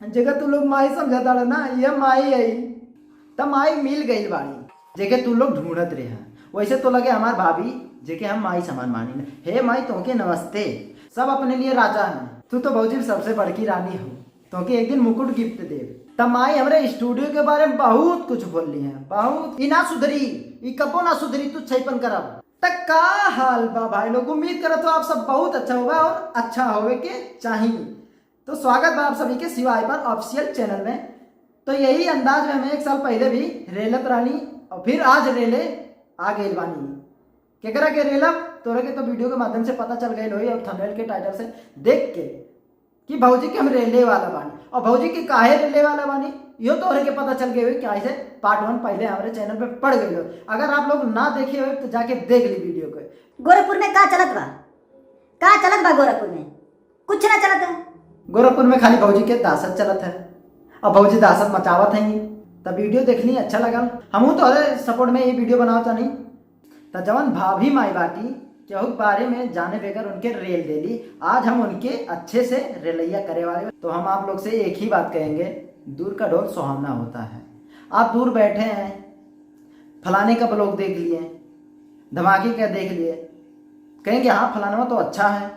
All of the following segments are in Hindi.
जगह तू लोग माई समझता रहा ना, ये माई आई तब माई मिल गई बाड़ी जेके तू लोग ढूंढत रहे हैं। वैसे तो लगे हमार भाभी जेके हम माई समान मानी ना। हे माई तोके नमस्ते। सब अपने लिए राजा है, तू तो भौजी सबसे बड़की रानी हो। तोके एक दिन मुकुट गिफ्ट दे। तब माई हमारे स्टूडियो के बारे में बहुत कुछ बोल ली है, बहुत। ई ना सुधरी, ई कबो ना सुधरी, तू छैपन करब तक का हाल बा भाई लोग। उम्मीद करो तो आप सब बहुत अच्छा होगा और अच्छा होवे के चाहिए। तो स्वागत है आप सभी के शिवाय पर ऑफिशियल चैनल में। तो यही अंदाज में हमें 1 साल पहले भी रेलत रानी और फिर आज रेले आ गई बानी। केकरा के रेलम तोरे के तो वीडियो के माध्यम से पता चल गई होई और थंबनेल के टाइटल से देख के कि भौजी के हम रेले वाला बानी। और भौजी के काहे रेले वाला बानी यो तोरे के पता चल गई हुई क्या से पार्ट 1 पहले हमारे चैनल पे पड़ गई हो। अगर आप लोग ना देखे हुए तो जाके देख ली वीडियो को। गोरखपुर में का चलत बा गोरखपुर में कुछ ना चलत है। गोरखपुर में खाली भौजी के दासत चलत है और भौजी दासत मचावत है। तब वीडियो देखनी अच्छा लगा, हमू तो अरे सपोर्ट में ये वीडियो बनावता नहीं। तो जवन भाभी माई बाटी केहू बारे में जाने बगैर उनके रेल दे ली। आज हम उनके अच्छे से रेलैया करे वाले। तो हम आप लोग से एक ही बात कहेंगे, दूर का ढोल सुहावना होता है। आप दूर बैठे हैं, फलाने का ब्लॉग देख लिए, धमाके का देख लिए, कहेंगे हाँ फलाना तो अच्छा है,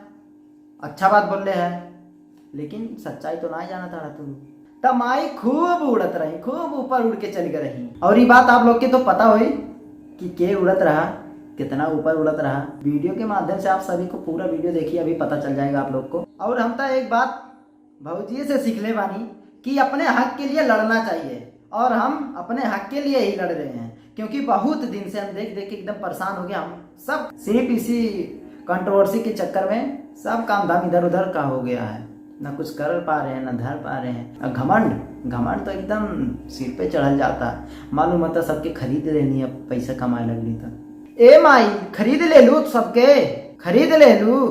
अच्छा बात बोल रहे हैं, लेकिन सच्चाई तो ना जाना था तुम। तब माई खूब उड़त रही, खूब ऊपर उड़ के चली रही। और ये बात आप लोग के तो पता हुई कि के उड़त रहा, कितना ऊपर उड़त रहा। वीडियो के माध्यम से आप सभी को पूरा वीडियो देखिए, अभी पता चल जाएगा आप लोग को। और हम तो एक बात भौजी से सीख ले बानी कि अपने हक के लिए लड़ना चाहिए। और हम अपने हक के लिए ही लड़ रहे हैं, क्योंकि बहुत दिन से हम देख देख के एकदम परेशान हो गए। हम सब सिर्फ इसी कंट्रोवर्सी के चक्कर में सब काम धाम इधर उधर का हो गया है। ना कुछ कर पा रहे हैं, ना धर पा रहे हैं। और घमंड तो एकदम सिर पे चढ़ल जाता है। मालूम होता सबके खरीद लेनी है, पैसा कमाए लगनी था। ए माई खरीद ले लू, सबके खरीद ले लू।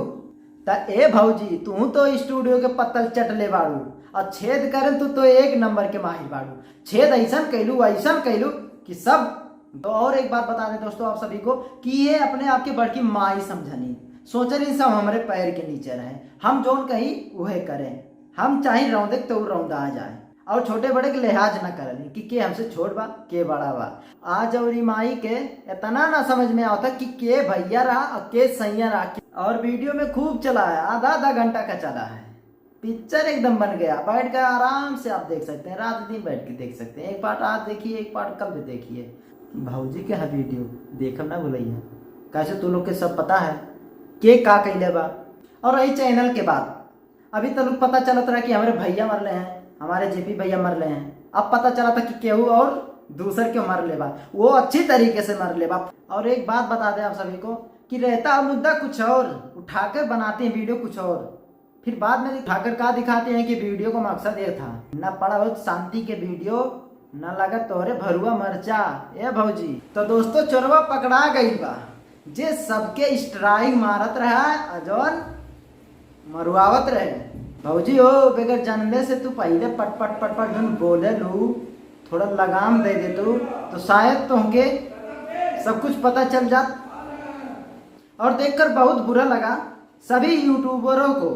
ता ए भौजी तू तो स्टूडियो के पत्तल चट ले बाड़ू और छेद करन तू तो 1 नंबर के माहिर बाड़ू। छेद ऐसा कैलू कि सब। तो और एक बात बता दें दोस्तों आप सभी को कि ये अपने आप की बड़की माई समझनी, सोचनी सब हमारे पैर के नीचे रहे। हम जोन कहीं वह करें, हम चाहे रौंदे तो रौंदा आ जाए। और छोटे बड़े के लिहाज न करनी कि के हमसे छोट बा के बड़ा बा। आज और माई के इतना ना समझ में आता कि के भैया रहा और के सैया रहा। और वीडियो में खूब चला है, आधा घंटा का चला है। पिक्चर एकदम बन गया, बैठ कर आराम से आप देख सकते हैं, रात दिन बैठ के देख सकते हैं। एक पार्ट आज देखिए, एक पार्ट कल भी देखिए। भौजी के हर वीडियो देखम ना भूलिए, कैसे तू लोग के सब पता है के का कैले बा। और रही चैनल के बाद, अभी तो लोग पता चलत रहा कि हमारे भैया मर रहे हैं, हमारे जेपी भैया मर रहे हैं। अब पता चला था कि केहू और दूसर के मर ले बा, वो अच्छी तरीके से मर ले बा। और एक बात बता दें आप सभी को कि रहता मुद्दा कुछ और, उठाकर बनाते हैं वीडियो कुछ और, फिर बाद में उठाकर का दिखाते हैं कि वीडियो का मकसद ये था। न पड़ा हो शांति के वीडियो, न लगा तोरे भरुआ मरचा। ए भौजी तो दोस्तों चोरवा पकड़ा गई बा, जे सबके स्ट्राइक मारत रहा अजौन मरुआवत रहे। भौजी हो बगैर जानने से तू पहले पट पट पट पट जन बोले लू, थोड़ा लगाम दे दे तू तो शायद तुमके सब कुछ पता चल जात। और देखकर बहुत बुरा लगा, सभी यूट्यूबरों को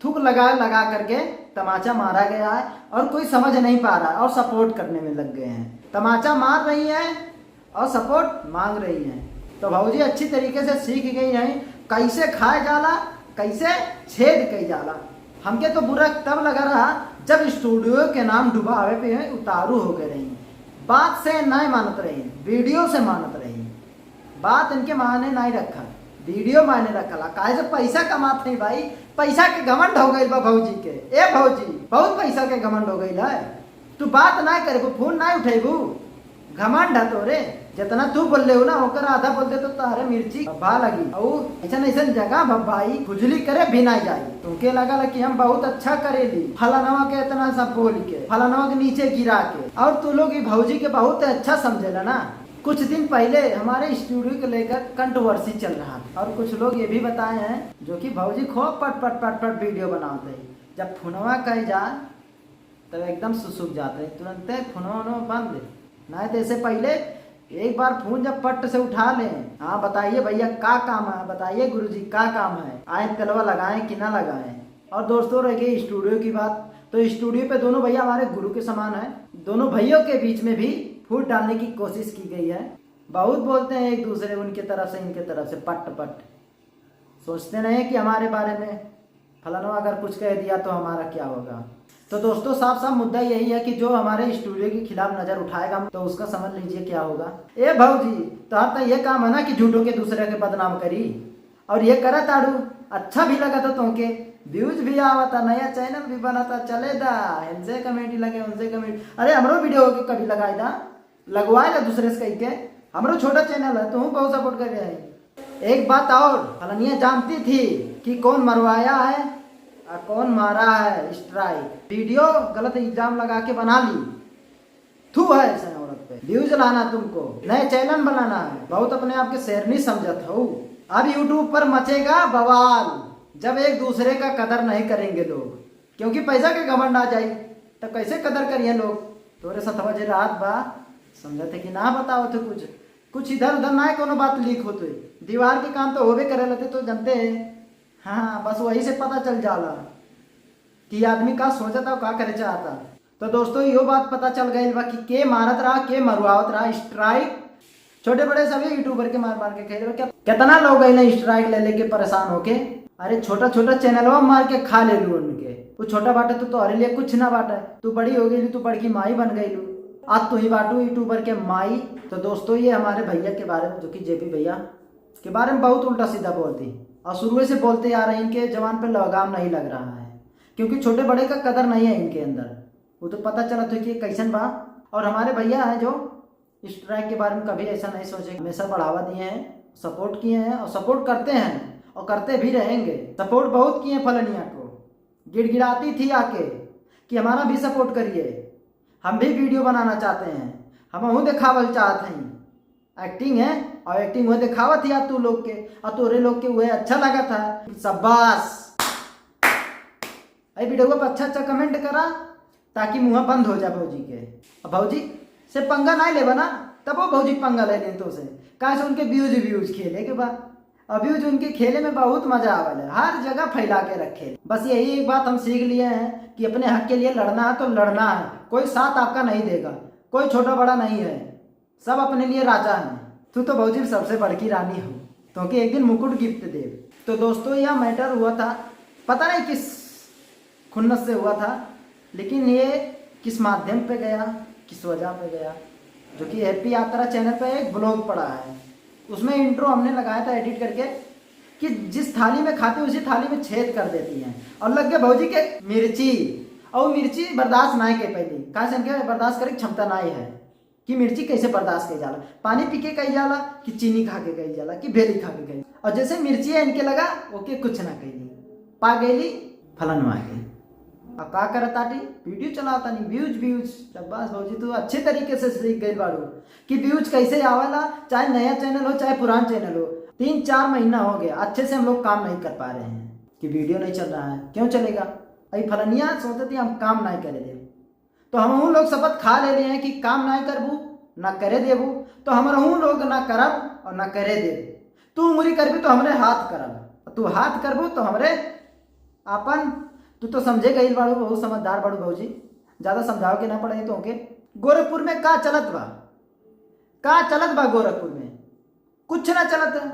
थूक लगा करके तमाचा मारा गया है और कोई समझ नहीं पा रहा है और सपोर्ट करने में लग गए हैं। तमाचा मार रही है और सपोर्ट मांग रही है। तो भौजी अच्छी तरीके से सीख गई है कैसे खाए जाला, कैसे छेद कई जाला। हमके तो बुरा तब लगा रहा जब स्टूडियो के नाम डुबावे पे है उतारू हो गए रही। बात से नहीं मानत रही, वीडियो से मानत रही। बात इनके माने नहीं रखा, वीडियो मायने रखला। काहे से पैसा कमात नहीं भाई, पैसा के घमंड हो गई बा भौजी के। ए भौजी बहुत पैसा के घमंड हो गई है। तू बात ना करे, फोन ना उठेबू, घमंड है तोरे। जितना तू बोल ले ना होकर आधा बोलते तो तारे मिर्ची भा लगी। और ऐसा जगह भाई खुजली करे भी ना जाए। तुमके लगा कि हम बहुत अच्छा करेली, फलानवा के इतना सब बोल के, फलानवा के नीचे गिरा के। और तू लोग भौजी के बहुत अच्छा समझेला ना। कुछ दिन पहले हमारे स्टूडियो को लेकर कंट्रोवर्सी चल रहा था और कुछ लोग ये भी बताए हैं जो कि भौजी खूब पट पट पट पट वीडियो बनाते हैं। जब फोनवा कहीं जाए तब एकदम सुसुक जाते हैं, तुरंत फोनवा बंद। नहीं तो इससे पहले एक बार फोन जब पट से उठा लें, हाँ बताइए भैया क्या काम है, बताइए गुरुजी क्या काम है, आए तलवा लगाएं कि ना लगाएं। और दोस्तों रह गई स्टूडियो की बात, तो स्टूडियो पे दोनों भैया हमारे गुरु के समान है। दोनों भाइयों के बीच में भी फूट डालने की कोशिश की गई है। बहुत बोलते हैं एक दूसरे, उनके तरफ से इनके तरफ से, पट पट सोचते नहीं कि हमारे बारे में फलाना अगर कुछ कह दिया तो हमारा क्या होगा। तो दोस्तों साफ साफ मुद्दा यही है कि जो हमारे स्टूडियो के खिलाफ नजर उठाएगा तो उसका समझ लीजिए क्या होगा। ए भाऊजी तो ये काम है ना कि झूठों के दूसरे के बदनाम करी, और ये करा ताड़ू अच्छा भी लगा था तुमके, व्यूज भी आवा था, नया चैनल भी बना था, चले दा इनसे कमेंट लगे उनसे कमेंट, अरे हमरो वीडियो के कभी लगाए था, लगवाए ला दूसरे से कह के, हमरो छोटा चैनल है, तुम बहुत सपोर्ट कर रहे हैं। एक बात और, फलनिया जानती थी कि कौन मरवाया है और कौन मारा है स्ट्राइक। वीडियो गलत इल्जाम लगा के बना ली, थू है ऐसे औरत पे। व्यूज लाना तुमको, नए चैनल बनाना है, बहुत अपने आप के शेरनी समझत हो। अब यूट्यूब पर मचेगा बवाल जब एक दूसरे का कदर नहीं करेंगे लोग, क्योंकि पैसा के घमंड आ जाए तो कैसे कदर करिए लोग। तोरे सतवा जे रात बा समझते कि ना बताओ तो कुछ इधर उधर ना कोनो बात लीक होते, दीवार के काम तो होबे करे लेते तो जानते हैं। हाँ बस वही से पता चल जाला कि आदमी का सोचता का करे चाहता। तो दोस्तों यो बात पता चल गई बा कि के मारत रहा के मरवावत रहा स्ट्राइक। छोटे बड़े सभी यूट्यूबर के मार मार के खेल रहे, कितना लोग गए स्ट्राइक ले लेके परेशान होके। अरे छोटा छोटा चैनलवा मार के खा ले लू उनके, वो छोटा बाटे तो तुम्हारे लिए कुछ ना बाटा है, तू बड़ी हो गई, तू बड़की माई बन गई लू, आज तू ही बाटू यूट्यूबर के माई। तो दोस्तों ये हमारे भैया के बारे में, जो कि जेपी भैया के बारे में बहुत उल्टा सीधा बोलती और शुरू से बोलते आ रहे हैं। इनके जवान पे लगाम नहीं लग रहा है क्योंकि छोटे बड़े का कदर नहीं है इनके अंदर, वो तो पता चला तो कि कैसन बा। और हमारे भैया हैं जो स्ट्राइक के बारे में कभी ऐसा नहीं सोचे, हमेशा बढ़ावा दिए हैं, सपोर्ट किए हैं और सपोर्ट करते हैं और करते भी रहेंगे। सपोर्ट बहुत किए फलनिया को, गिड़गिड़ाती थी आके कि हमारा भी सपोर्ट करिए, हम भी वीडियो बनाना चाहते हैं, हम वो दिखावल चाहते हैं। एक्टिंग है और एक्टिंग वो दिखावत थी तू लोग के, और तोरे लोग के हुए अच्छा लगा था, शाबाश। अरे वीडियो पर अच्छा अच्छा कमेंट करा ताकि मुँह बंद हो जाए भौजी के। अब भौजी से पंगा ना ले बना तब वो भौजी पंगा ले लें तो से कहा से उनके व्यूज खेले के बाद, और व्यूज उनके खेले में बहुत मजा आवा है, हर जगह फैला के रखे। बस यही एक बात हम सीख लिए हैं कि अपने हक के लिए लड़ना है तो लड़ना है, कोई साथ आपका नहीं देगा, कोई छोटा बड़ा नहीं है, सब अपने लिए राजा है। तू तो भौजी सबसे बड़की रानी हो, क्योंकि एक दिन मुकुट गिफ्ट दे। तो दोस्तों यह मैटर हुआ था, पता नहीं किस खुन्नस से हुआ था, लेकिन ये किस माध्यम पे गया, किस वजह पे गया, जो कि हैप्पी यात्रा चैनल पे एक ब्लॉग पड़ा है, उसमें इंट्रो हमने लगाया था एडिट करके कि जिस थाली में खाते उसी थाली में छेद कर देती हैं। और लग गया भौजी के मिर्ची, और मिर्ची बर्दाश्त ना के पहले कहा से बर्दाश्त करे क्षमता ना है कि मिर्ची कैसे बर्दाश्त कही जाला, पानी पी के कही जाला कि चीनी खा के कही जाला कि भेली खा के कही। और जैसे मिर्ची है इनके लगा ओके कुछ ना कही, पा गई फलन आ गई। अब का करताटी वीडियो चलाता नहीं, व्यूज शाबाश भौजी तू अच्छे तरीके से सीख गई बाड़ू कि व्यूज कैसे आवेला, चाहे नया चैनल हो चाहे पुराना चैनल हो। 3-4 महीना हो गया अच्छे से हम लोग काम नहीं कर पा रहे हैं कि वीडियो नहीं चल रहा है, क्यों चलेगा। अभी फलनिया सोचते थे हम काम नहीं करे दे, तो हम लोग शपथ खा ले रहे हैं कि काम नहीं करबू ना करे देबू, तो हम लोग ना करब और ना करे दे। तू उंगली करबी तो हमरे हाथ करब, तू हाथ करबू तो हमरे अपन। तू तो समझे गई बाड़ू, बहुत समझदार बाड़ू भौजी, ज्यादा समझाओ के ना पड़े तो ओके। गोरखपुर में का चलत बा गोरखपुर में कुछ ना चलत है।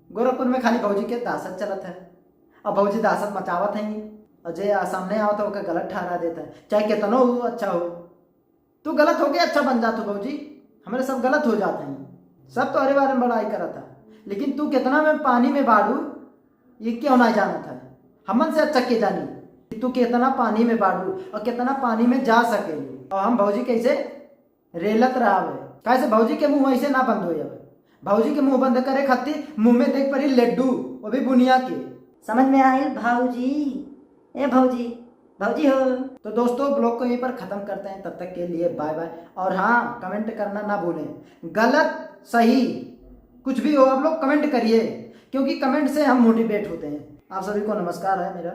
गोरखपुर में खाली भौजी के दासत चलत है, और भौजी दासत मचावत है, और जे सामने आओ तो ओके गलत ठहरा देता है, चाहे कितनो हो अच्छा हो। तू गलत हो गया अच्छा बन जाता भौजी, हमारे सब गलत हो जाते हैं, सब तो हरे बारे में बड़ाई करा था, लेकिन तू कितना में पानी में बाड़ू ये क्यों ना जाना था। हमन से अच्छा के जानी तू कितना पानी में बाड़ू और कितना पानी में जा सके। और हम भौजी कैसे रेलत रहा कैसे भौजी के मुंह ऐसे ना बंद हो जाए, भौजी के मुंह बंद करे खातिर मुंह में देख पड़ी लड्डू, वो भी बुनिया के। समझ में आए भाऊजी, ए भौजी भौजी हो। तो दोस्तों ब्लॉग को यहीं पर खत्म करते हैं, तब तक के लिए बाय बाय। और हाँ कमेंट करना ना भूलें, गलत सही कुछ भी हो आप लोग कमेंट करिए, क्योंकि कमेंट से हम मोटिवेट होते हैं। आप सभी को नमस्कार है मेरा।